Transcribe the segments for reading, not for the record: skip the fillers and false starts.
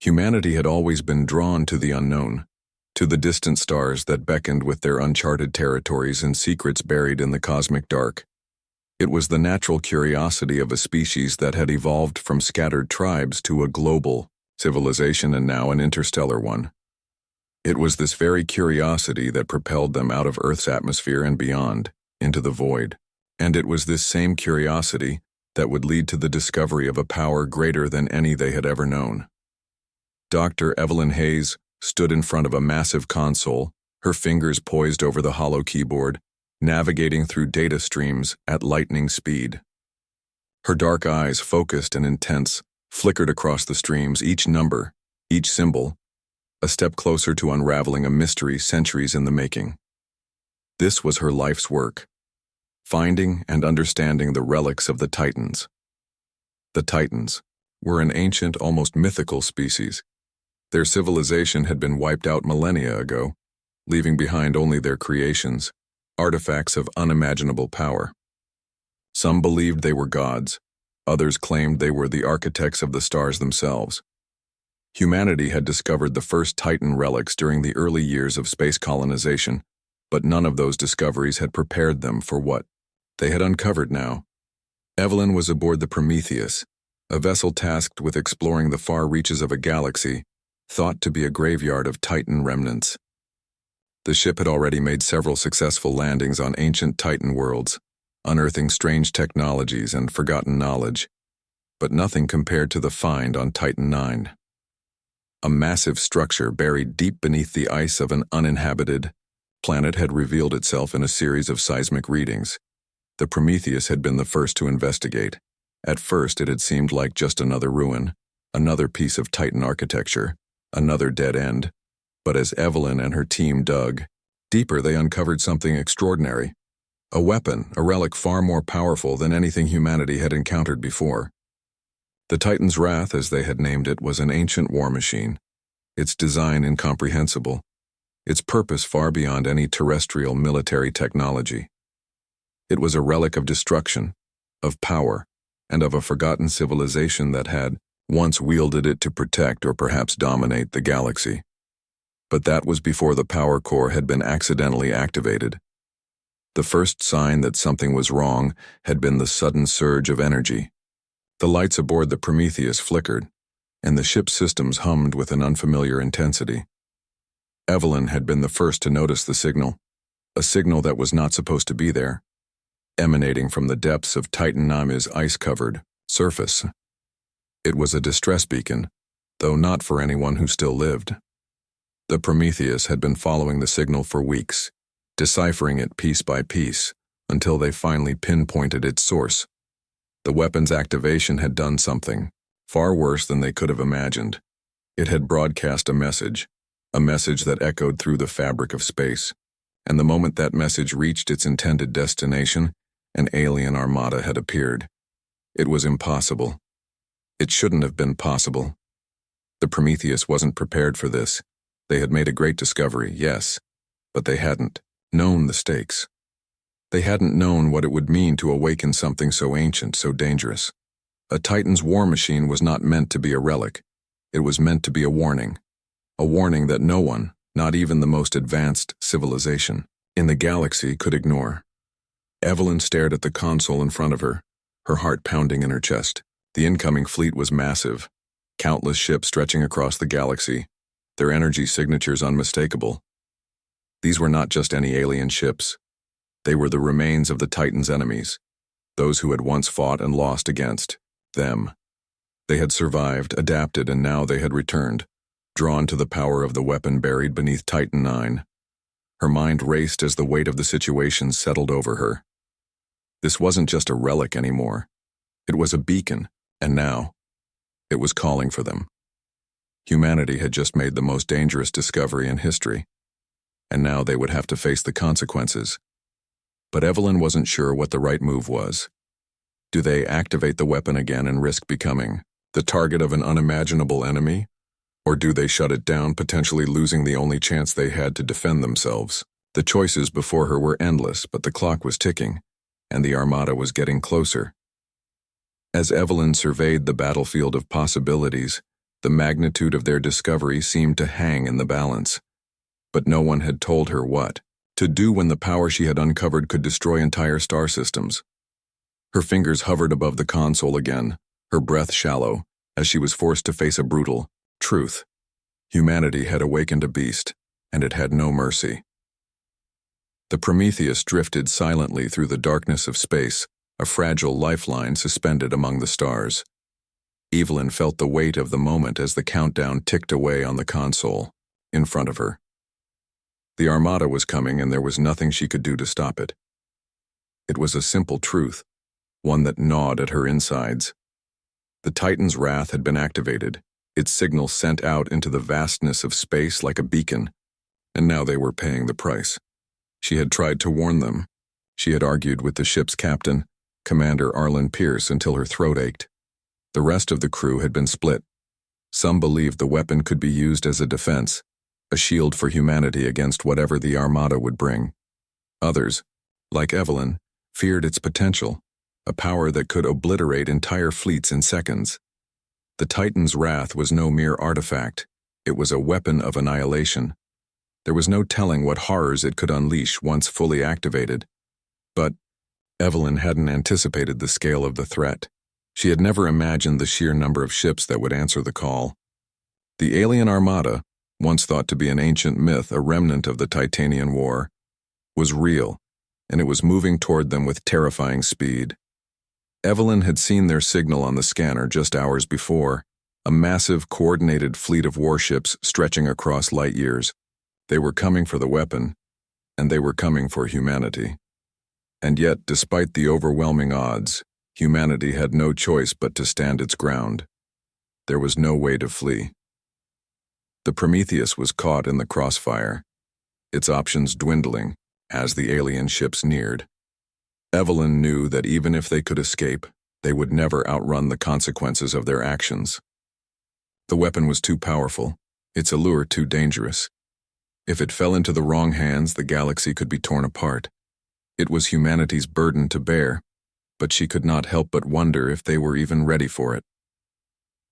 Humanity had always been drawn to the unknown, to the distant stars that beckoned with their uncharted territories and secrets buried in the cosmic dark. It was the natural curiosity of a species that had evolved from scattered tribes to a global civilization and now an interstellar one. It was this very curiosity that propelled them out of Earth's atmosphere and beyond, into the void. And it was this same curiosity that would lead to the discovery of a power greater than any they had ever known. Dr. Evelyn Hayes stood in front of a massive console, her fingers poised over the hollow keyboard, navigating through data streams at lightning speed. Her dark eyes, focused and intense, flickered across the streams, each number, each symbol, a step closer to unraveling a mystery centuries in the making. This was her life's work, finding and understanding the relics of the Titans. The Titans were an ancient, almost mythical species. Their civilization had been wiped out millennia ago, leaving behind only their creations, artifacts of unimaginable power. Some believed they were gods, others claimed they were the architects of the stars themselves. Humanity had discovered the first Titan relics during the early years of space colonization, but none of those discoveries had prepared them for what they had uncovered now. Evelyn was aboard the Prometheus, a vessel tasked with exploring the far reaches of a galaxy, thought to be a graveyard of Titan remnants. The ship had already made several successful landings on ancient Titan worlds, unearthing strange technologies and forgotten knowledge, but nothing compared to the find on Titan IX. A massive structure buried deep beneath the ice of an uninhabited planet had revealed itself in a series of seismic readings. The Prometheus had been the first to investigate. At first, it had seemed like just another ruin, another piece of Titan architecture, another dead end. But as Evelyn and her team dug deeper, they uncovered something extraordinary. A weapon, a relic far more powerful than anything humanity had encountered before. The Titan's Wrath, as they had named it, was an ancient war machine, its design incomprehensible, its purpose far beyond any terrestrial military technology. It was a relic of destruction, of power, and of a forgotten civilization that had once wielded it to protect or perhaps dominate the galaxy. But that was before the power core had been accidentally activated. The first sign that something was wrong had been the sudden surge of energy. The lights aboard the Prometheus flickered, and the ship's systems hummed with an unfamiliar intensity. Evelyn had been the first to notice the signal, a signal that was not supposed to be there, emanating from the depths of Titan IX's ice-covered surface. It was a distress beacon, though not for anyone who still lived. The Prometheus had been following the signal for weeks, deciphering it piece by piece, until they finally pinpointed its source. The weapon's activation had done something, far worse than they could have imagined. It had broadcast a message that echoed through the fabric of space, and the moment that message reached its intended destination, an alien armada had appeared. It was impossible. It shouldn't have been possible. The Prometheus wasn't prepared for this. They had made a great discovery, yes, but they hadn't known the stakes. They hadn't known what it would mean to awaken something so ancient, so dangerous. A Titan's war machine was not meant to be a relic. It was meant to be a warning that no one, not even the most advanced civilization in the galaxy, could ignore. Evelyn stared at the console in front of her, her heart pounding in her chest. The incoming fleet was massive, countless ships stretching across the galaxy, their energy signatures unmistakable. These were not just any alien ships. They were the remains of the Titan's enemies, those who had once fought and lost against them. They had survived, adapted, and now they had returned, drawn to the power of the weapon buried beneath Titan IX. Her mind raced as the weight of the situation settled over her. This wasn't just a relic anymore. It was a beacon, and now it was calling for them. Humanity had just made the most dangerous discovery in history, and now they would have to face the consequences. But Evelyn wasn't sure what the right move was. Do they activate the weapon again and risk becoming the target of an unimaginable enemy? Or do they shut it down, potentially losing the only chance they had to defend themselves? The choices before her were endless, but the clock was ticking, and the Armada was getting closer. As Evelyn surveyed the battlefield of possibilities, The magnitude of their discovery seemed to hang in the balance. But no one had told her what to do when the power she had uncovered could destroy entire star systems. Her fingers hovered above the console again, her breath shallow, as she was forced to face a brutal truth. Humanity had awakened a beast, and it had no mercy. The Prometheus drifted silently through the darkness of space, a fragile lifeline suspended among the stars. Evelyn felt the weight of the moment as the countdown ticked away on the console, in front of her. The Armada was coming, and there was nothing she could do to stop it. It was a simple truth, one that gnawed at her insides. The Titan's wrath had been activated, its signal sent out into the vastness of space like a beacon, and now they were paying the price. She had tried to warn them. She had argued with the ship's captain, Commander Arlen Pierce, until her throat ached. The rest of the crew had been split. Some believed the weapon could be used as a defense, a shield for humanity against whatever the Armada would bring. Others, like Evelyn, feared its potential, a power that could obliterate entire fleets in seconds. The Titan's wrath was no mere artifact. It was a weapon of annihilation. There was no telling what horrors it could unleash once fully activated. But Evelyn hadn't anticipated the scale of the threat. She had never imagined the sheer number of ships that would answer the call. The alien Armada, once thought to be an ancient myth, a remnant of the Titanian War, was real, and it was moving toward them with terrifying speed. Evelyn had seen their signal on the scanner just hours before, a massive, coordinated fleet of warships stretching across light years. They were coming for the weapon, and they were coming for humanity. And yet, despite the overwhelming odds, humanity had no choice but to stand its ground. There was no way to flee. The Prometheus was caught in the crossfire, its options dwindling as the alien ships neared. Evelyn knew that even if they could escape, they would never outrun the consequences of their actions. The weapon was too powerful, its allure too dangerous. If it fell into the wrong hands, the galaxy could be torn apart. It was humanity's burden to bear, but she could not help but wonder if they were even ready for it.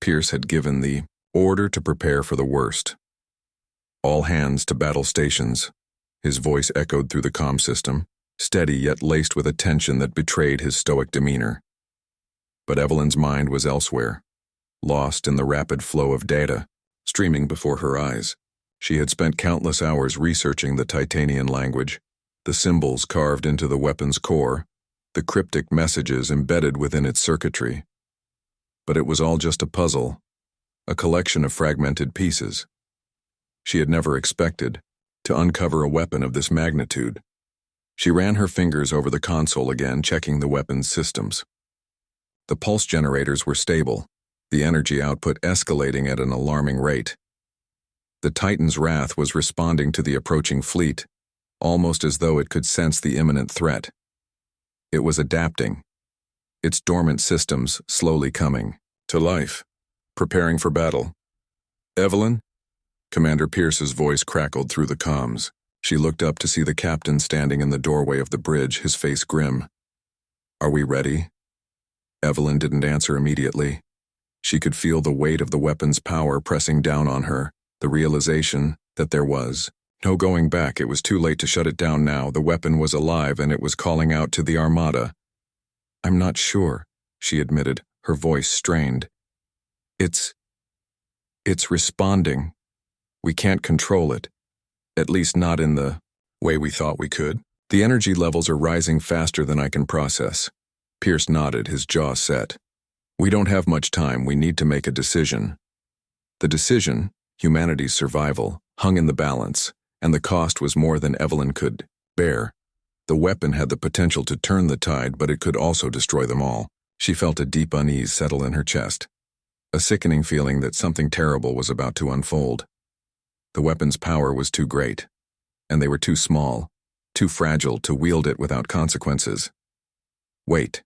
Pierce had given the order to prepare for the worst. All hands to battle stations. His voice echoed through the comm system, steady yet laced with a tension that betrayed his stoic demeanor. But Evelyn's mind was elsewhere, lost in the rapid flow of data streaming before her eyes. She had spent countless hours researching the Titanian language, the symbols carved into the weapon's core, the cryptic messages embedded within its circuitry. But it was all just a puzzle, a collection of fragmented pieces. She had never expected to uncover a weapon of this magnitude. She ran her fingers over the console again, checking the weapon's systems. The pulse generators were stable, the energy output escalating at an alarming rate. The Titan's wrath was responding to the approaching fleet, almost as though it could sense the imminent threat. It was adapting, its dormant systems slowly coming to life, preparing for battle. "Evelyn?" Commander Pierce's voice crackled through the comms. She looked up to see the captain standing in the doorway of the bridge, his face grim. "Are we ready?" Evelyn didn't answer immediately. She could feel the weight of the weapon's power pressing down on her, the realization that there was no going back. It was too late to shut it down now. The weapon was alive, and it was calling out to the Armada. "I'm not sure," she admitted, her voice strained. It's responding. We can't control it. At least not in the way we thought we could. The energy levels are rising faster than I can process." Pierce nodded, his jaw set. "We don't have much time. We need to make a decision." The decision, humanity's survival, hung in the balance, and the cost was more than Evelyn could bear. The weapon had the potential to turn the tide, but it could also destroy them all. She felt a deep unease settle in her chest, a sickening feeling that something terrible was about to unfold. The weapon's power was too great, and they were too small, too fragile to wield it without consequences. "Wait,"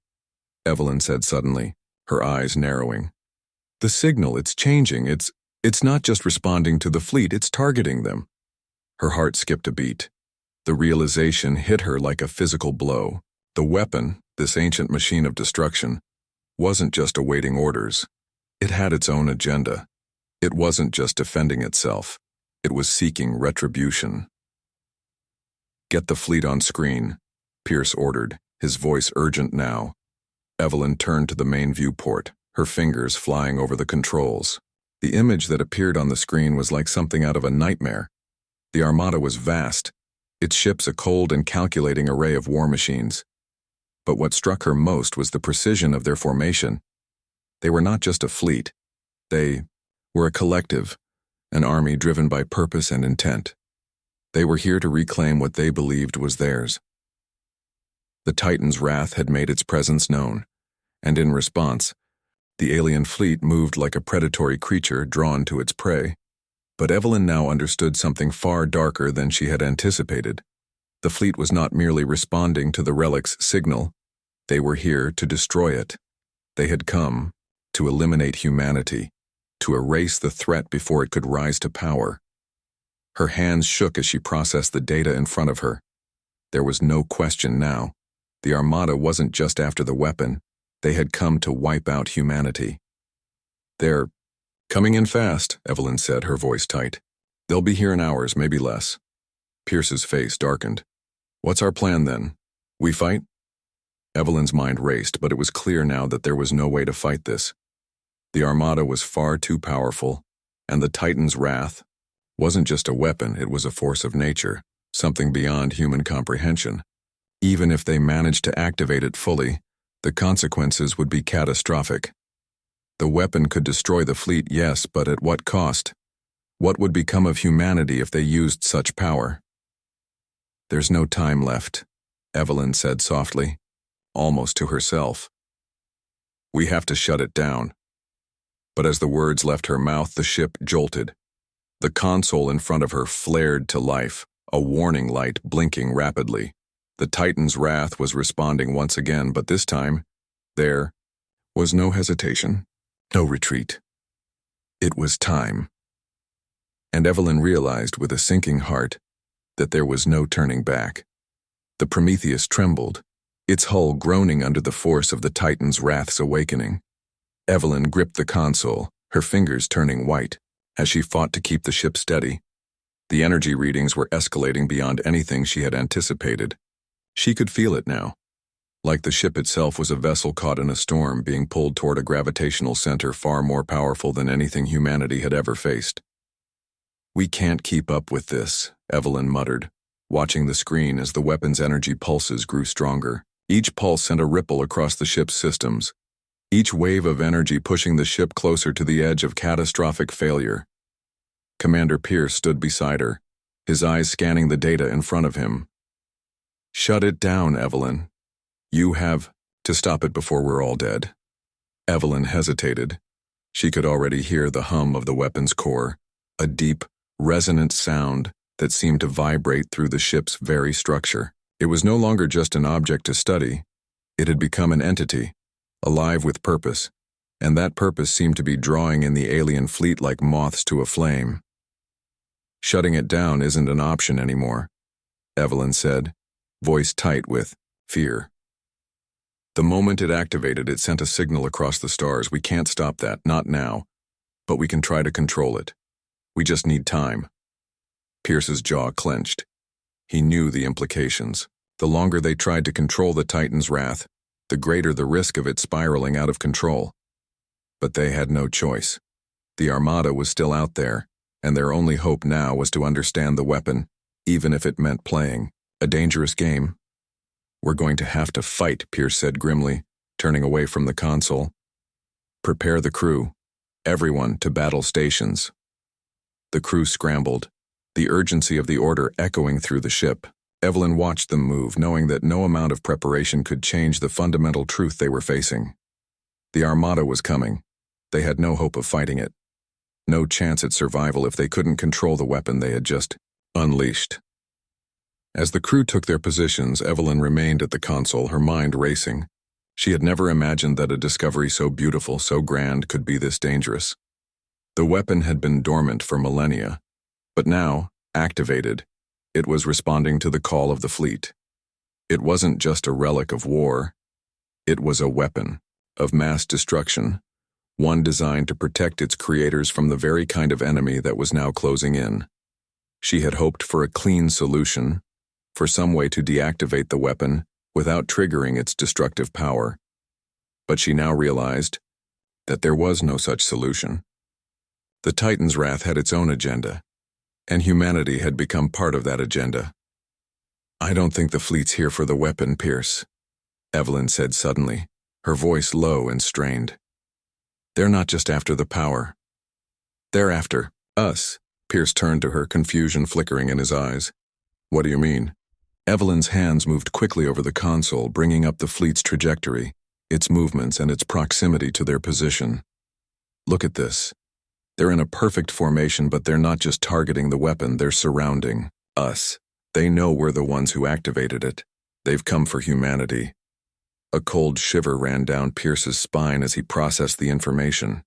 Evelyn said suddenly, her eyes narrowing. "The signal, it's changing. It's not just responding to the fleet, it's targeting them." Her heart skipped a beat. The realization hit her like a physical blow. The weapon, this ancient machine of destruction, wasn't just awaiting orders. It had its own agenda. It wasn't just defending itself. It was seeking retribution. "Get the fleet on screen," Pierce ordered, his voice urgent now. Evelyn turned to the main viewport, her fingers flying over the controls. The image that appeared on the screen was like something out of a nightmare. The Armada was vast, its ships a cold and calculating array of war machines. But what struck her most was the precision of their formation. They were not just a fleet. They were a collective, an army driven by purpose and intent. They were here to reclaim what they believed was theirs. The Titan's wrath had made its presence known, and in response, the alien fleet moved like a predatory creature drawn to its prey. But Evelyn now understood something far darker than she had anticipated. The fleet was not merely responding to the Relic's signal. They were here to destroy it. They had come to eliminate humanity, to erase the threat before it could rise to power. Her hands shook as she processed the data in front of her. There was no question now. The Armada wasn't just after the weapon. They had come to wipe out humanity. "They're coming in fast," Evelyn said, her voice tight. "They'll be here in hours, maybe less." Pierce's face darkened. "What's our plan then? We fight?" Evelyn's mind raced, but it was clear now that there was no way to fight this. The Armada was far too powerful, and the Titan's wrath wasn't just a weapon, it was a force of nature, something beyond human comprehension. Even if they managed to activate it fully, the consequences would be catastrophic. The weapon could destroy the fleet, yes, but at what cost? What would become of humanity if they used such power? "There's no time left," Evelyn said softly, almost to herself. "We have to shut it down." But as the words left her mouth, the ship jolted. The console in front of her flared to life, a warning light blinking rapidly. The Titan's wrath was responding once again, but this time, there was no hesitation, no retreat. It was time. And Evelyn realized with a sinking heart that there was no turning back. The Prometheus trembled, its hull groaning under the force of the Titan's wrath's awakening. Evelyn gripped the console, her fingers turning white, as she fought to keep the ship steady. The energy readings were escalating beyond anything she had anticipated. She could feel it now, like the ship itself was a vessel caught in a storm being pulled toward a gravitational center far more powerful than anything humanity had ever faced. "We can't keep up with this," Evelyn muttered, watching the screen as the weapon's energy pulses grew stronger. Each pulse sent a ripple across the ship's systems, each wave of energy pushing the ship closer to the edge of catastrophic failure. Commander Pierce stood beside her, his eyes scanning the data in front of him. "Shut it down, Evelyn. You have to stop it before we're all dead." Evelyn hesitated. She could already hear the hum of the weapon's core, a deep, resonant sound that seemed to vibrate through the ship's very structure. It was no longer just an object to study. It had become an entity, alive with purpose, and that purpose seemed to be drawing in the alien fleet like moths to a flame. "Shutting it down isn't an option anymore," Evelyn said, voice tight with fear. "The moment it activated, it sent a signal across the stars. We can't stop that, not now, but we can try to control it. We just need time." Pierce's jaw clenched. He knew the implications. The longer they tried to control the Titan's wrath, the greater the risk of it spiraling out of control. But they had no choice. The Armada was still out there, and their only hope now was to understand the weapon, even if it meant playing a dangerous game. "We're going to have to fight," Pierce said grimly, turning away from the console. "Prepare the crew. Everyone to battle stations." The crew scrambled, the urgency of the order echoing through the ship. Evelyn watched them move, knowing that no amount of preparation could change the fundamental truth they were facing. The Armada was coming. They had no hope of fighting it. No chance at survival if they couldn't control the weapon they had just unleashed. As the crew took their positions, Evelyn remained at the console, her mind racing. She had never imagined that a discovery so beautiful, so grand, could be this dangerous. The weapon had been dormant for millennia, but now, activated, it was responding to the call of the fleet. It wasn't just a relic of war. It was a weapon of mass destruction, one designed to protect its creators from the very kind of enemy that was now closing in. She had hoped for a clean solution, for some way to deactivate the weapon without triggering its destructive power. But she now realized that there was no such solution. The Titan's wrath had its own agenda, and humanity had become part of that agenda. "I don't think the fleet's here for the weapon, Pierce," Evelyn said suddenly, her voice low and strained. "They're not just after the power. They're after us." Pierce turned to her, confusion flickering in his eyes. "What do you mean?" Evelyn's hands moved quickly over the console, bringing up the fleet's trajectory, its movements and its proximity to their position. "Look at this. They're in a perfect formation, but they're not just targeting the weapon, they're surrounding us. They know we're the ones who activated it. They've come for humanity." A cold shiver ran down Pierce's spine as he processed the information.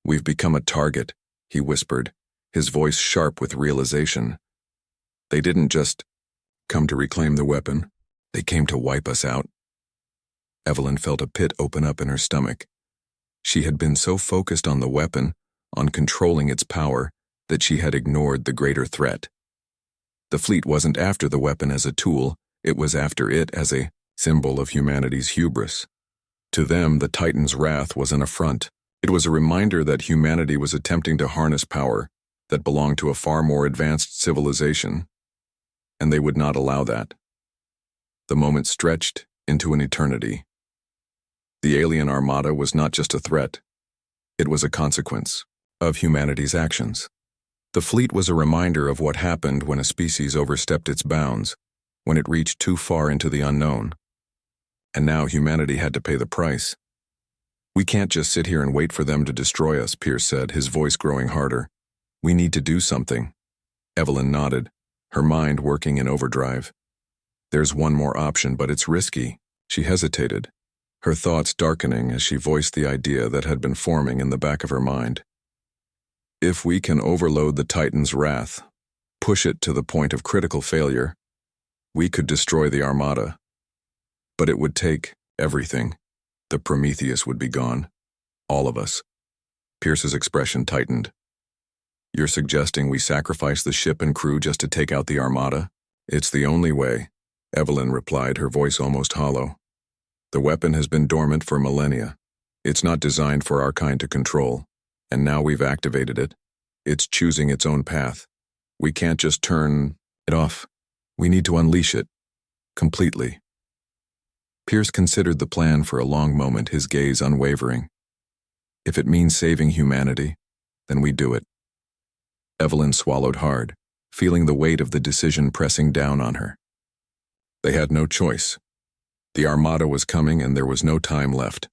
"We've become a target," he whispered, his voice sharp with realization. "They didn't just come to reclaim the weapon. They came to wipe us out." Evelyn felt a pit open up in her stomach. She had been so focused on the weapon, on controlling its power, that she had ignored the greater threat. The fleet wasn't after the weapon as a tool, it was after it as a symbol of humanity's hubris. To them, the Titan's wrath was an affront. It was a reminder that humanity was attempting to harness power that belonged to a far more advanced civilization, and they would not allow that. The moment stretched into an eternity. The alien Armada was not just a threat, it was a consequence of humanity's actions. The fleet was a reminder of what happened when a species overstepped its bounds, when it reached too far into the unknown. And now humanity had to pay the price. "We can't just sit here and wait for them to destroy us," Pierce said, his voice growing harder. "We need to do something." Evelyn nodded, her mind working in overdrive. "There's one more option, but it's risky." She hesitated, her thoughts darkening as she voiced the idea that had been forming in the back of her mind. "If we can overload the Titan's wrath, push it to the point of critical failure, we could destroy the Armada. But it would take everything. The Prometheus would be gone. All of us." Pierce's expression tightened. "You're suggesting we sacrifice the ship and crew just to take out the Armada?" "It's the only way," Evelyn replied, her voice almost hollow. "The weapon has been dormant for millennia. It's not designed for our kind to control, and now we've activated it. It's choosing its own path. We can't just turn it off. We need to unleash it. Completely." Pierce considered the plan for a long moment, his gaze unwavering. "If it means saving humanity, then we do it." Evelyn swallowed hard, feeling the weight of the decision pressing down on her. They had no choice. The Armada was coming and there was no time left.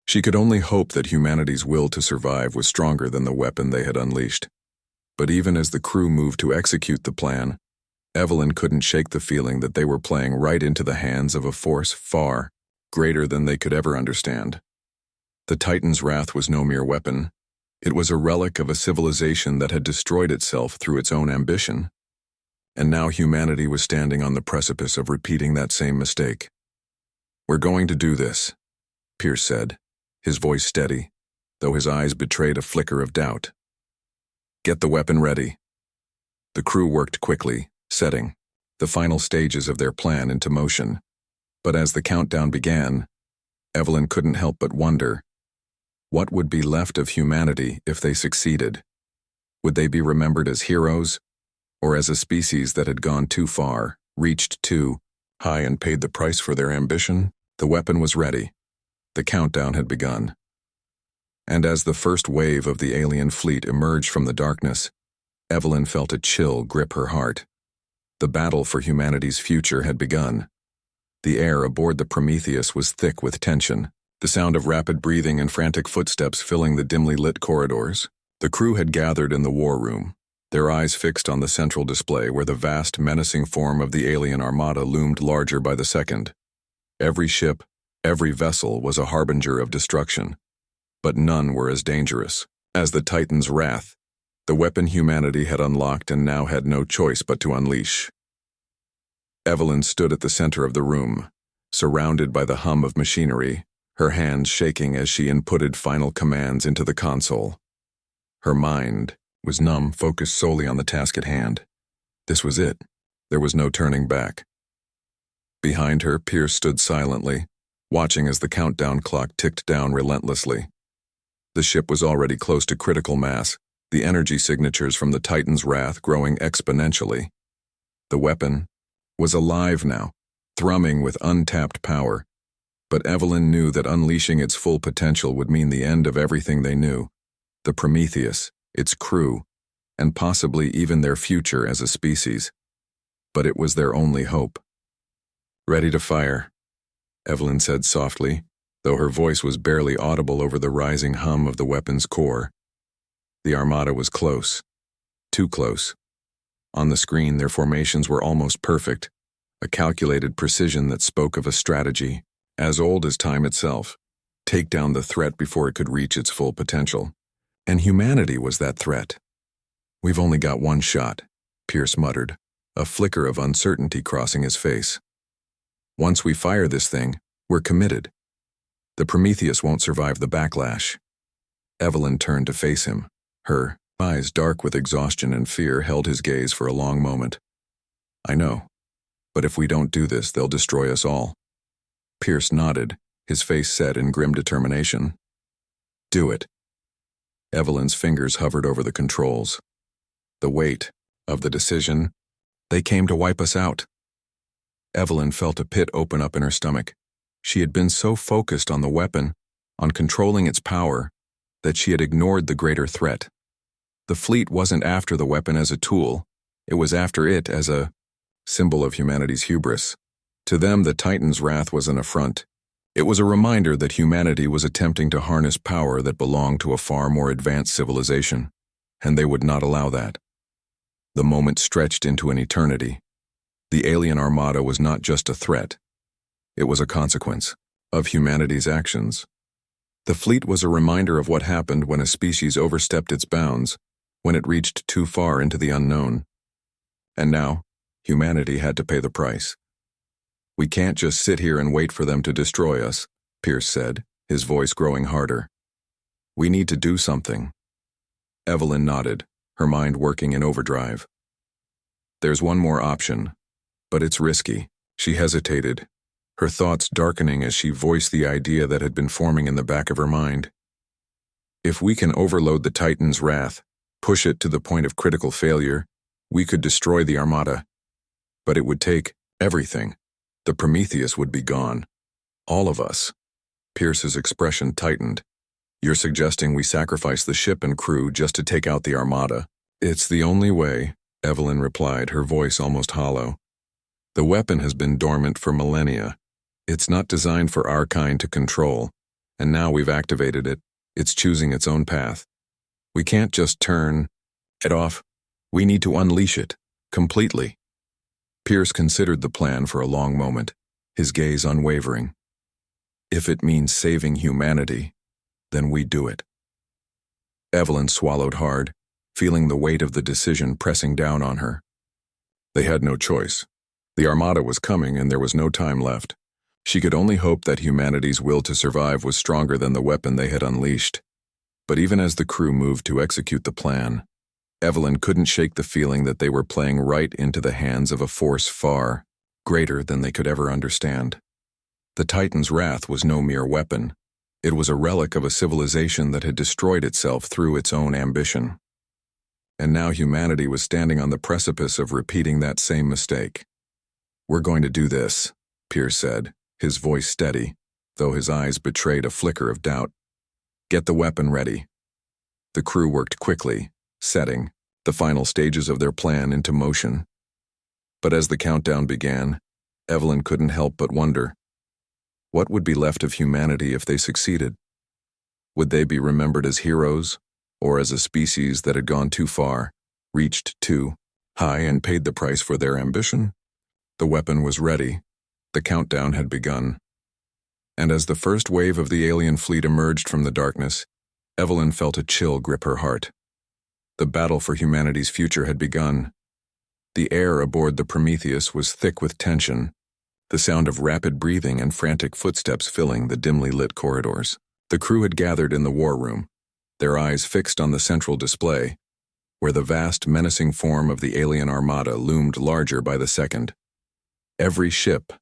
She could only hope that humanity's will to survive was stronger than the weapon they had unleashed. But even as the crew moved to execute the plan, Evelyn couldn't shake the feeling that they were playing right into the hands of a force far greater than they could ever understand. The Titan's wrath was no mere weapon. It was a relic of a civilization that had destroyed itself through its own ambition. And now humanity was standing on the precipice of repeating that same mistake. "We're going to do this," Pierce said, his voice steady, though his eyes betrayed a flicker of doubt. "Get the weapon ready." The crew worked quickly, setting the final stages of their plan into motion. But as the countdown began, Evelyn couldn't help but wonder, what would be left of humanity if they succeeded? Would they be remembered as heroes, or as a species that had gone too far, reached too high and paid the price for their ambition? The weapon was ready. The countdown had begun. And as the first wave of the alien fleet emerged from the darkness, Evelyn felt a chill grip her heart. The battle for humanity's future had begun. The air aboard the Prometheus was thick with tension, the sound of rapid breathing and frantic footsteps filling the dimly lit corridors. The crew had gathered in the war room, their eyes fixed on the central display where the vast, menacing form of the alien Armada loomed larger by the second. Every ship, every vessel was a harbinger of destruction, but none were as dangerous as the Titan's wrath, the weapon humanity had unlocked and now had no choice but to unleash. Evelyn stood at the center of the room, surrounded by the hum of machinery, her hands shaking as she inputted final commands into the console. Her mind was numb, focused solely on the task at hand. This was it. There was no turning back. Behind her, Pierce stood silently, watching as the countdown clock ticked down relentlessly. The ship was already close to critical mass, the energy signatures from the Titan's wrath growing exponentially. The weapon was alive now, thrumming with untapped power, but Evelyn knew that unleashing its full potential would mean the end of everything they knew, the Prometheus, its crew, and possibly even their future as a species. But it was their only hope. "Ready to fire," Evelyn said softly, though her voice was barely audible over the rising hum of the weapon's core. The Armada was close. Too close. On the screen, their formations were almost perfect, a calculated precision that spoke of a strategy, as old as time itself. Take down the threat before it could reach its full potential. And humanity was that threat. "We've only got one shot," Pierce muttered, a flicker of uncertainty crossing his face. "Once we fire this thing, we're committed. The Prometheus won't survive the backlash." Evelyn turned to face him. Her eyes, dark with exhaustion and fear, held his gaze for a long moment. "I know. But if we don't do this, they'll destroy us all." Pierce nodded, his face set in grim determination. "Do it." Evelyn's fingers hovered over the controls. The weight of the decision, they came to wipe us out. Evelyn felt a pit open up in her stomach. She had been so focused on the weapon, on controlling its power, that she had ignored the greater threat. The fleet wasn't after the weapon as a tool, it was after it as a symbol of humanity's hubris. To them, the Titan's wrath was an affront. It was a reminder that humanity was attempting to harness power that belonged to a far more advanced civilization, and they would not allow that. The moment stretched into an eternity. The alien Armada was not just a threat. It was a consequence of humanity's actions. The fleet was a reminder of what happened when a species overstepped its bounds, when it reached too far into the unknown. And now, humanity had to pay the price. "We can't just sit here and wait for them to destroy us," Pierce said, his voice growing harder. "We need to do something." Evelyn nodded, her mind working in overdrive. "There's one more option, but it's risky." She hesitated, her thoughts darkening as she voiced the idea that had been forming in the back of her mind. "If we can overload the Titan's wrath, push it to the point of critical failure, we could destroy the Armada. But it would take everything. The Prometheus would be gone. All of us." Pierce's expression tightened. "You're suggesting we sacrifice the ship and crew just to take out the Armada?" "It's the only way," Evelyn replied, her voice almost hollow. "The weapon has been dormant for millennia. It's not designed for our kind to control, and now we've activated it. It's choosing its own path. We can't just turn it off. We need to unleash it, completely." Pierce considered the plan for a long moment, his gaze unwavering. "If it means saving humanity, then we do it." Evelyn swallowed hard, feeling the weight of the decision pressing down on her. They had no choice. The Armada was coming and there was no time left. She could only hope that humanity's will to survive was stronger than the weapon they had unleashed. But even as the crew moved to execute the plan, Evelyn couldn't shake the feeling that they were playing right into the hands of a force far greater than they could ever understand. The Titan's wrath was no mere weapon. It was a relic of a civilization that had destroyed itself through its own ambition. And now humanity was standing on the precipice of repeating that same mistake. "We're going to do this," Pierce said, his voice steady, though his eyes betrayed a flicker of doubt. "Get the weapon ready." The crew worked quickly, setting the final stages of their plan into motion. But as the countdown began, Evelyn couldn't help but wonder, what would be left of humanity if they succeeded? Would they be remembered as heroes, or as a species that had gone too far, reached too high, and paid the price for their ambition? The weapon was ready. The countdown had begun. And as the first wave of the alien fleet emerged from the darkness, Evelyn felt a chill grip her heart. The battle for humanity's future had begun. The air aboard the Prometheus was thick with tension, the sound of rapid breathing and frantic footsteps filling the dimly lit corridors. The crew had gathered in the war room, their eyes fixed on the central display, where the vast, menacing form of the alien Armada loomed larger by the second. Every ship,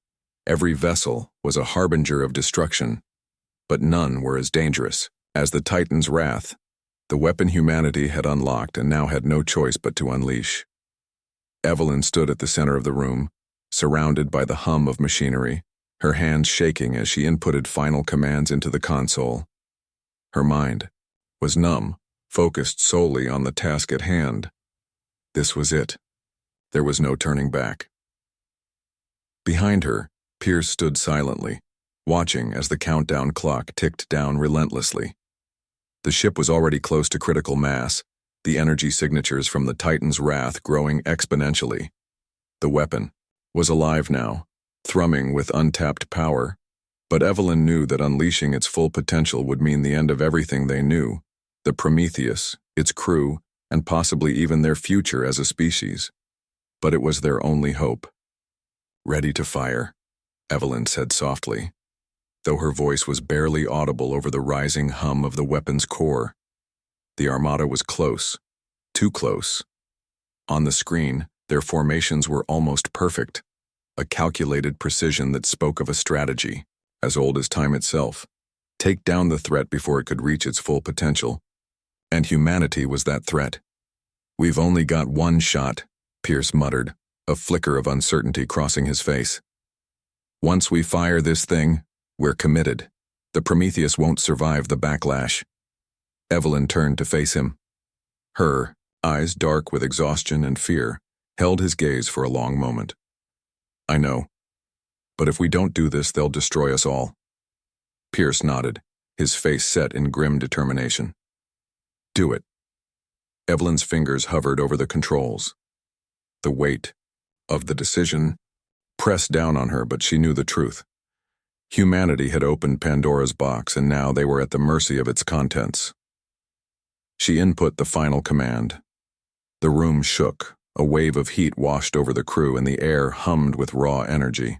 every vessel was a harbinger of destruction, but none were as dangerous as the Titan's wrath, the weapon humanity had unlocked and now had no choice but to unleash. Evelyn stood at the center of the room, surrounded by the hum of machinery, her hands shaking as she inputted final commands into the console. Her mind was numb, focused solely on the task at hand. This was it. There was no turning back. Behind her, Pierce stood silently, watching as the countdown clock ticked down relentlessly. The ship was already close to critical mass, the energy signatures from the Titan's wrath growing exponentially. The weapon was alive now, thrumming with untapped power, but Evelyn knew that unleashing its full potential would mean the end of everything they knew, the Prometheus, its crew, and possibly even their future as a species. But it was their only hope. "Ready to fire," Evelyn said softly, though her voice was barely audible over the rising hum of the weapon's core. The Armada was close, too close. On the screen, their formations were almost perfect, a calculated precision that spoke of a strategy, as old as time itself. Take down the threat before it could reach its full potential. And humanity was that threat. "We've only got one shot," Pierce muttered, a flicker of uncertainty crossing his face. "Once we fire this thing, we're committed. The Prometheus won't survive the backlash." Evelyn turned to face him. Her eyes dark with exhaustion and fear held his gaze for a long moment. "I know. But if we don't do this, they'll destroy us all." Pierce nodded, his face set in grim determination. "Do it." Evelyn's fingers hovered over the controls. The weight of the decision pressed down on her, but she knew the truth. Humanity had opened Pandora's box, and now they were at the mercy of its contents. She input the final command. The room shook, a wave of heat washed over the crew, and the air hummed with raw energy.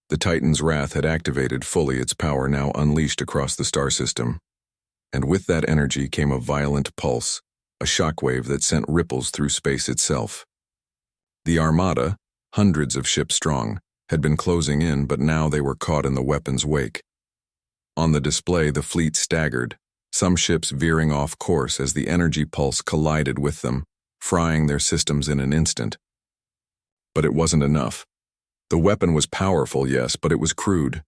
The Titan's wrath had activated fully, its power now unleashed across the star system. And with that energy came a violent pulse, a shockwave that sent ripples through space itself. The Armada, hundreds of ships strong, had been closing in, but now they were caught in the weapon's wake. On the display, the fleet staggered, some ships veering off course as the energy pulse collided with them, frying their systems in an instant. But it wasn't enough. The weapon was powerful, yes, but it was crude.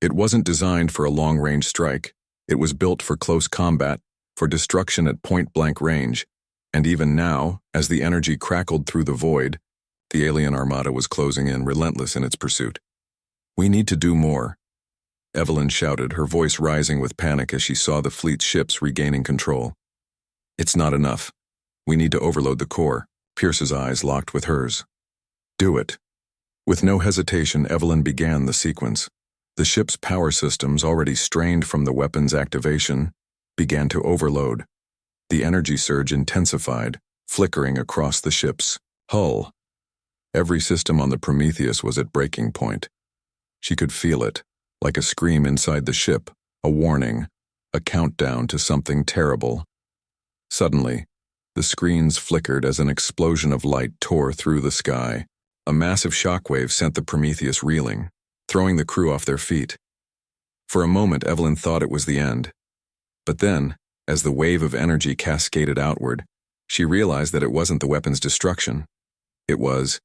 It wasn't designed for a long-range strike. It was built for close combat, for destruction at point-blank range, and even now, as the energy crackled through the void, the alien Armada was closing in, relentless in its pursuit. "We need to do more," Evelyn shouted, her voice rising with panic as she saw the fleet's ships regaining control. "It's not enough. We need to overload the core." Pierce's eyes locked with hers. "Do it." With no hesitation, Evelyn began the sequence. The ship's power systems, already strained from the weapon's activation, began to overload. The energy surge intensified, flickering across the ship's hull. Every system on the Prometheus was at breaking point. She could feel it, like a scream inside the ship, a warning, a countdown to something terrible. Suddenly, the screens flickered as an explosion of light tore through the sky. A massive shockwave sent the Prometheus reeling, throwing the crew off their feet. For a moment, Evelyn thought it was the end. But then, as the wave of energy cascaded outward, she realized that it wasn't the weapon's destruction. It was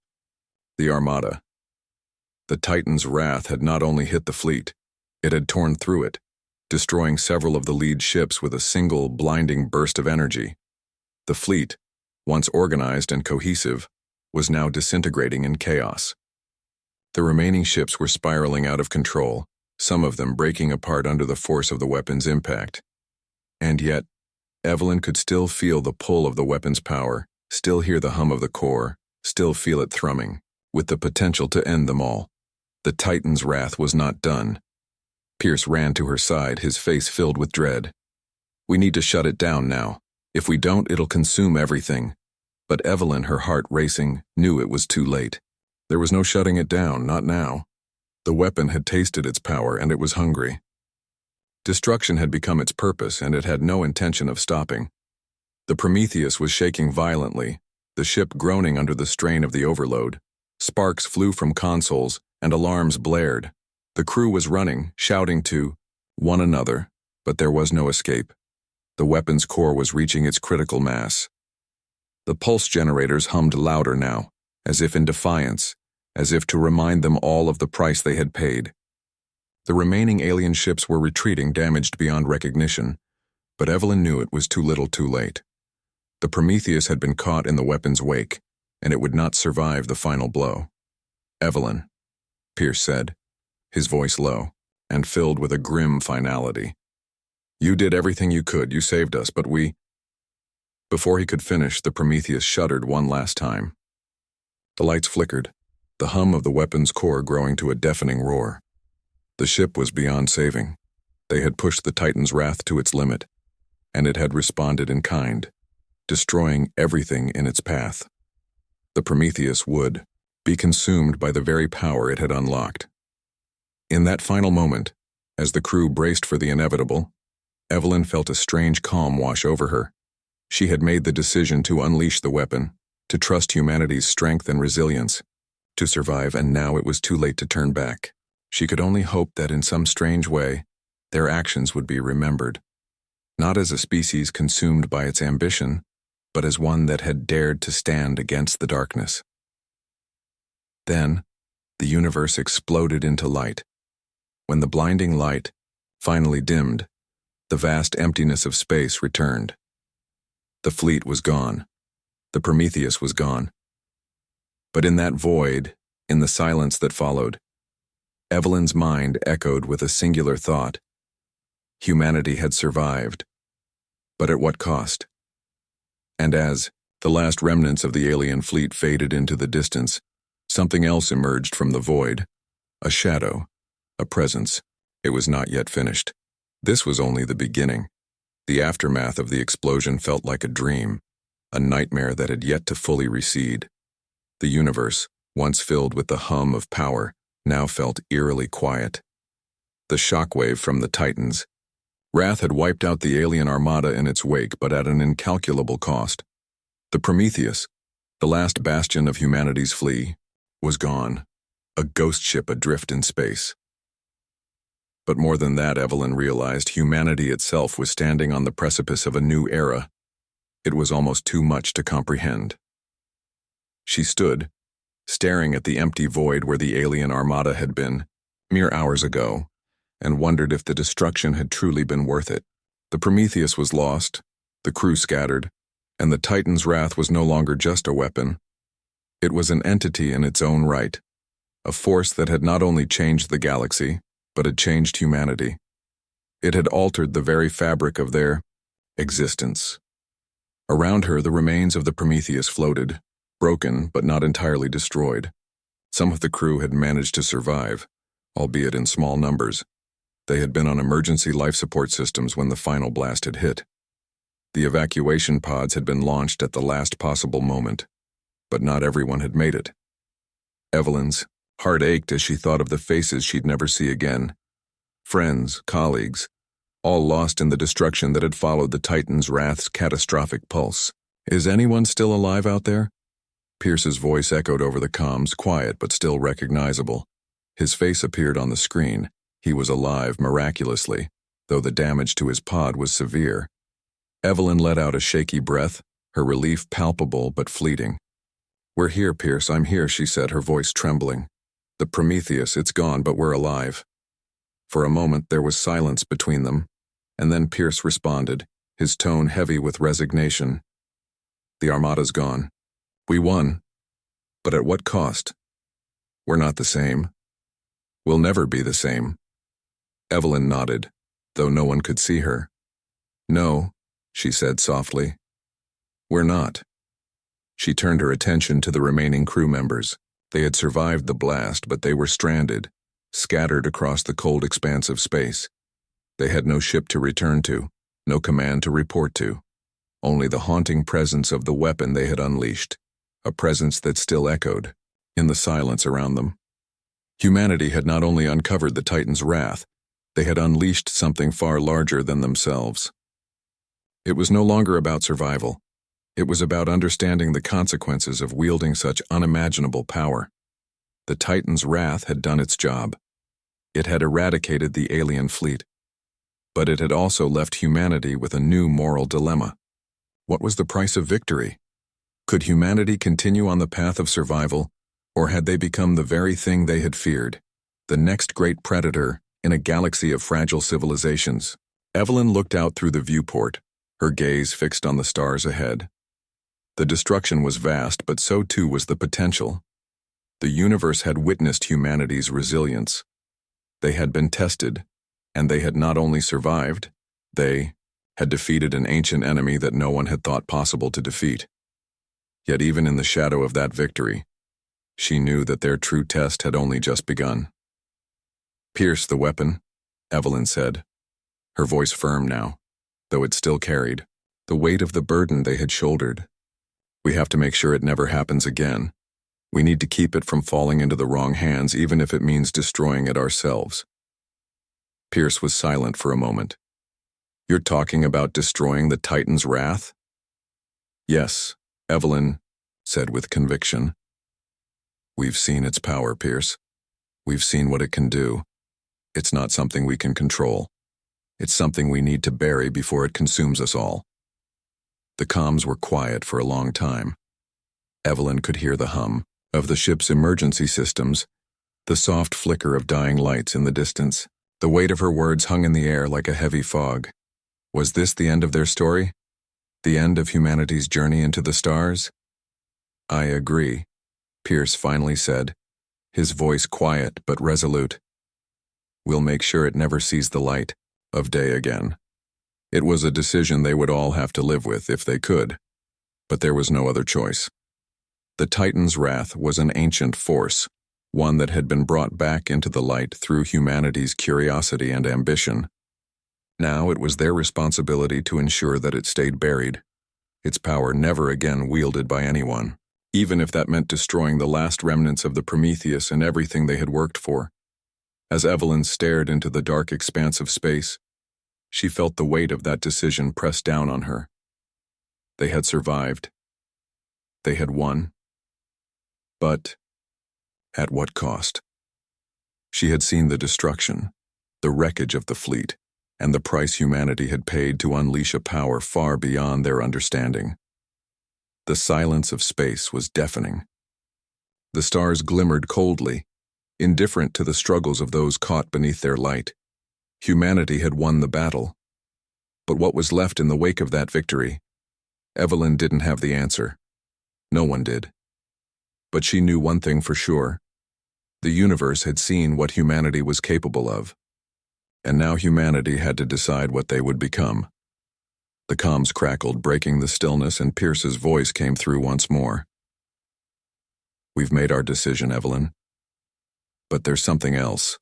the Armada. The Titan's wrath had not only hit the fleet, it had torn through it, destroying several of the lead ships with a single blinding burst of energy. The fleet, once organized and cohesive, was now disintegrating in chaos. The remaining ships were spiraling out of control, some of them breaking apart under the force of the weapon's impact. And yet, Evelyn could still feel the pull of the weapon's power, still hear the hum of the core, still feel it thrumming, with the potential to end them all. The Titan's wrath was not done. Pierce ran to her side, his face filled with dread. "We need to shut it down now. If we don't, it'll consume everything." But Evelyn, her heart racing, knew it was too late. There was no shutting it down, not now. The weapon had tasted its power, and it was hungry. Destruction had become its purpose, and it had no intention of stopping. The Prometheus was shaking violently, the ship groaning under the strain of the overload. Sparks flew from consoles, and alarms blared. The crew was running, shouting to one another, but there was no escape. The weapon's core was reaching its critical mass. The pulse generators hummed louder now, as if in defiance, as if to remind them all of the price they had paid. The remaining alien ships were retreating, damaged beyond recognition, but Evelyn knew it was too little too late. The Prometheus had been caught in the weapon's wake, and it would not survive the final blow. "Evelyn," Pierce said, his voice low, and filled with a grim finality. "You did everything you could, you saved us, but we—" Before he could finish, the Prometheus shuddered one last time. The lights flickered, the hum of the weapon's core growing to a deafening roar. The ship was beyond saving. They had pushed the Titan's wrath to its limit, and it had responded in kind, destroying everything in its path. The Prometheus would be consumed by the very power it had unlocked. In that final moment, as the crew braced for the inevitable, Evelyn felt a strange calm wash over her. She had made the decision to unleash the weapon, to trust humanity's strength and resilience, to survive, and now it was too late to turn back. She could only hope that in some strange way, their actions would be remembered, not as a species consumed by its ambition, but as one that had dared to stand against the darkness. Then, the universe exploded into light. When the blinding light finally dimmed, the vast emptiness of space returned. The fleet was gone. The Prometheus was gone. But in that void, in the silence that followed, Evelyn's mind echoed with a singular thought. Humanity had survived, but at what cost? And as the last remnants of the alien fleet faded into the distance, something else emerged from the void. A shadow, a presence. It was not yet finished. This was only the beginning. The aftermath of the explosion felt like a dream, a nightmare that had yet to fully recede. The universe, once filled with the hum of power, now felt eerily quiet. The shockwave from the Titans. Wrath had wiped out the alien Armada in its wake, but at an incalculable cost. The Prometheus, the last bastion of humanity's flee, was gone, a ghost ship adrift in space. But more than that, Evelyn realized humanity itself was standing on the precipice of a new era. It was almost too much to comprehend. She stood, staring at the empty void where the alien Armada had been, mere hours ago, and wondered if the destruction had truly been worth it. The Prometheus was lost, the crew scattered, and the Titan's wrath was no longer just a weapon. It was an entity in its own right, a force that had not only changed the galaxy, but had changed humanity. It had altered the very fabric of their existence. Around her, the remains of the Prometheus floated, broken but not entirely destroyed. Some of the crew had managed to survive, albeit in small numbers. They had been on emergency life support systems when the final blast had hit. The evacuation pods had been launched at the last possible moment, but not everyone had made it. Evelyn's heart ached as she thought of the faces she'd never see again. Friends, colleagues, all lost in the destruction that had followed the Titan's wrath's catastrophic pulse. "Is anyone still alive out there?" Pierce's voice echoed over the comms, quiet but still recognizable. His face appeared on the screen. He was alive miraculously, though the damage to his pod was severe. Evelyn let out a shaky breath, her relief palpable but fleeting. "We're here, Pierce, I'm here," she said, her voice trembling. "The Prometheus, it's gone, but we're alive." For a moment there was silence between them, and then Pierce responded, his tone heavy with resignation. "The Armada's gone. We won. But at what cost? We're not the same. We'll never be the same." Evelyn nodded, though no one could see her. "No," she said softly. "We're not." She turned her attention to the remaining crew members. They had survived the blast, but they were stranded, scattered across the cold expanse of space. They had no ship to return to, no command to report to, only the haunting presence of the weapon they had unleashed, a presence that still echoed, in the silence around them. Humanity had not only uncovered the Titan's wrath, they had unleashed something far larger than themselves. It was no longer about survival. It was about understanding the consequences of wielding such unimaginable power. The Titan's wrath had done its job. It had eradicated the alien fleet. But it had also left humanity with a new moral dilemma. What was the price of victory? Could humanity continue on the path of survival, or had they become the very thing they had feared, the next great predator in a galaxy of fragile civilizations? Evelyn looked out through the viewport, her gaze fixed on the stars ahead. The destruction was vast, but so too was the potential. The universe had witnessed humanity's resilience. They had been tested, and they had not only survived, they had defeated an ancient enemy that no one had thought possible to defeat. Yet even in the shadow of that victory, she knew that their true test had only just begun. "Pierce the weapon," Evelyn said, her voice firm now, though it still carried the weight of the burden they had shouldered. "We have to make sure it never happens again. We need to keep it from falling into the wrong hands, even if it means destroying it ourselves." Pierce was silent for a moment. "You're talking about destroying the Titan's wrath?" "Yes," Evelyn said with conviction. "We've seen its power, Pierce. We've seen what it can do. It's not something we can control. It's something we need to bury before it consumes us all." The comms were quiet for a long time. Evelyn could hear the hum of the ship's emergency systems, the soft flicker of dying lights in the distance. The weight of her words hung in the air like a heavy fog. Was this the end of their story? The end of humanity's journey into the stars? "I agree," Pierce finally said, his voice quiet but resolute. "We'll make sure it never sees the light of day again." It was a decision they would all have to live with if they could, but there was no other choice. The Titan's wrath was an ancient force, one that had been brought back into the light through humanity's curiosity and ambition. Now it was their responsibility to ensure that it stayed buried, its power never again wielded by anyone, even if that meant destroying the last remnants of the Prometheus and everything they had worked for. As Evelyn stared into the dark expanse of space, she felt the weight of that decision press down on her. They had survived. They had won. But at what cost? She had seen the destruction, the wreckage of the fleet, and the price humanity had paid to unleash a power far beyond their understanding. The silence of space was deafening. The stars glimmered coldly, indifferent to the struggles of those caught beneath their light. Humanity had won the battle. But what was left in the wake of that victory? Evelyn didn't have the answer. No one did. But she knew one thing for sure. The universe had seen what humanity was capable of. And now humanity had to decide what they would become. The comms crackled, breaking the stillness, and Pierce's voice came through once more. "We've made our decision, Evelyn. But there's something else.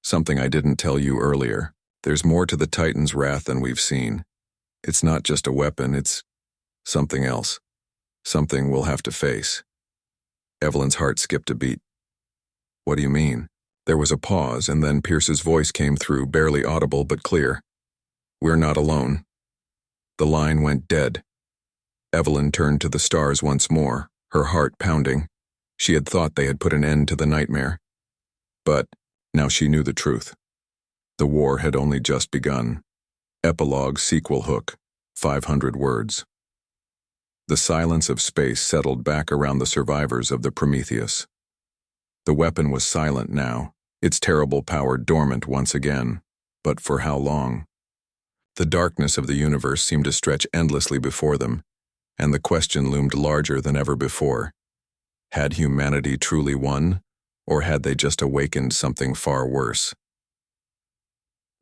Something I didn't tell you earlier. There's more to the Titan's wrath than we've seen. It's not just a weapon, it's something else. Something we'll have to face." Evelyn's heart skipped a beat. "What do you mean?" There was a pause, and then Pierce's voice came through, barely audible but clear. "We're not alone." The line went dead. Evelyn turned to the stars once more, her heart pounding. She had thought they had put an end to the nightmare. But now she knew the truth. The war had only just begun. Epilogue sequel hook, 500 words. The silence of space settled back around the survivors of the Prometheus. The weapon was silent now, its terrible power dormant once again. But for how long? The darkness of the universe seemed to stretch endlessly before them, and the question loomed larger than ever before. Had humanity truly won, or had they just awakened something far worse?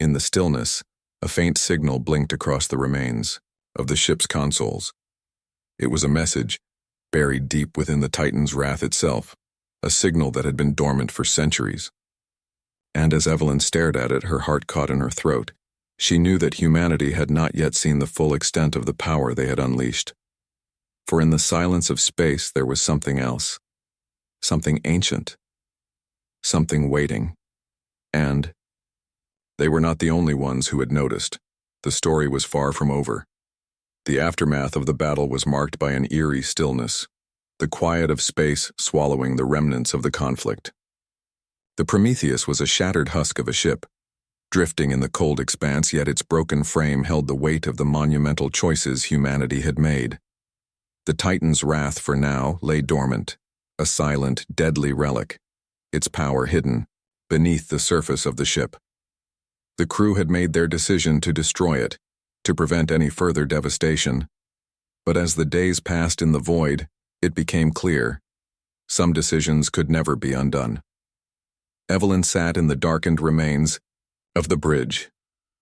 In the stillness, a faint signal blinked across the remains of the ship's consoles. It was a message, buried deep within the Titan's wrath itself, a signal that had been dormant for centuries. And as Evelyn stared at it, her heart caught in her throat. She knew that humanity had not yet seen the full extent of the power they had unleashed. For in the silence of space there was something else. something ancient, something waiting. And they were not the only ones who had noticed. The story was far from over. The aftermath of the battle was marked by an eerie stillness, the quiet of space swallowing the remnants of the conflict. The Prometheus was a shattered husk of a ship, drifting in the cold expanse, yet its broken frame held the weight of the monumental choices humanity had made. The Titan's wrath for now lay dormant, a silent, deadly relic, its power hidden beneath the surface of the ship. The crew had made their decision to destroy it, to prevent any further devastation. But as the days passed in the void, it became clear some decisions could never be undone. Evelyn sat in the darkened remains of the bridge,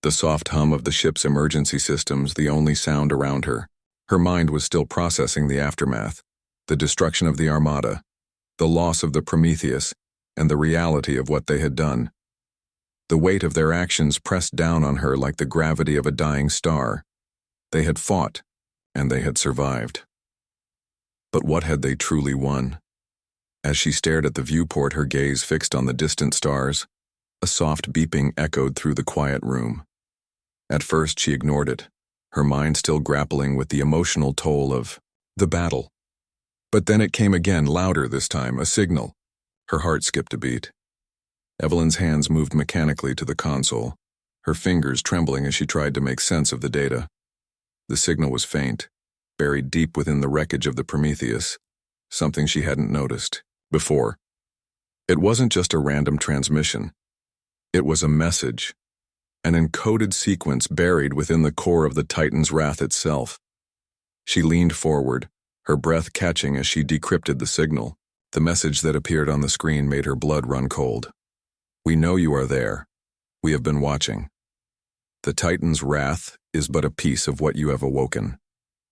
the soft hum of the ship's emergency systems the only sound around her. Her mind was still processing the aftermath, the destruction of the Armada, the loss of the Prometheus, and the reality of what they had done. The weight of their actions pressed down on her like the gravity of a dying star. They had fought, and they had survived. But what had they truly won? As she stared at the viewport, her gaze fixed on the distant stars, a soft beeping echoed through the quiet room. At first she ignored it, her mind still grappling with the emotional toll of the battle. But then it came again, louder this time, a signal. Her heart skipped a beat. Evelyn's hands moved mechanically to the console, her fingers trembling as she tried to make sense of the data. The signal was faint, buried deep within the wreckage of the Prometheus, something she hadn't noticed before. It wasn't just a random transmission. It was a message, an encoded sequence buried within the core of the Titan's wrath itself. She leaned forward, her breath catching as she decrypted the signal. The message that appeared on the screen made her blood run cold. We know you are there. We have been watching. The Titan's wrath is but a piece of what you have awoken.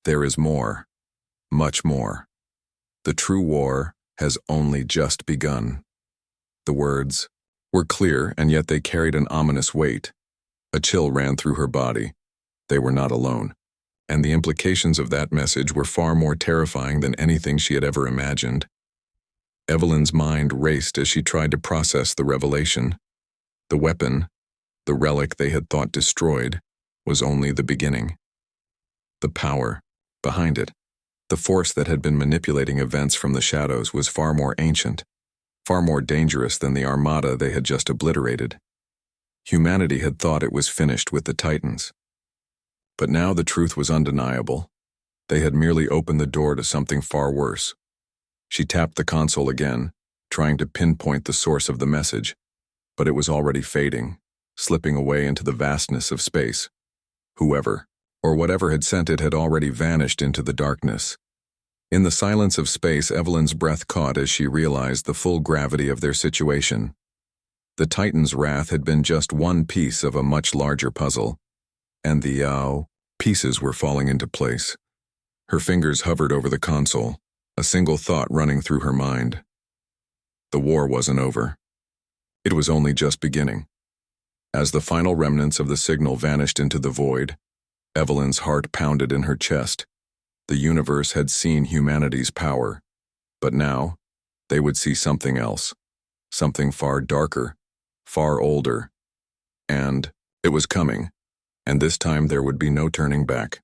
There is more, much more. The true war has only just begun. The words were clear, and yet they carried an ominous weight. A chill ran through her body. They were not alone, and the implications of that message were far more terrifying than anything she had ever imagined. Evelyn's mind raced as she tried to process the revelation. The weapon, the relic they had thought destroyed, was only the beginning. The power behind it, the force that had been manipulating events from the shadows, was far more ancient, far more dangerous than the Armada they had just obliterated. Humanity had thought it was finished with the Titans. But now the truth was undeniable. They had merely opened the door to something far worse. She tapped the console again, trying to pinpoint the source of the message, but it was already fading, slipping away into the vastness of space. Whoever, or whatever had sent it, had already vanished into the darkness. In the silence of space, Evelyn's breath caught as she realized the full gravity of their situation. The Titan's wrath had been just one piece of a much larger puzzle, and the pieces were falling into place. Her fingers hovered over the console, a single thought running through her mind. The war wasn't over. It was only just beginning. As the final remnants of the signal vanished into the void, Evelyn's heart pounded in her chest. The universe had seen humanity's power, but now they would see something else, something far darker, far older, and it was coming, and this time there would be no turning back.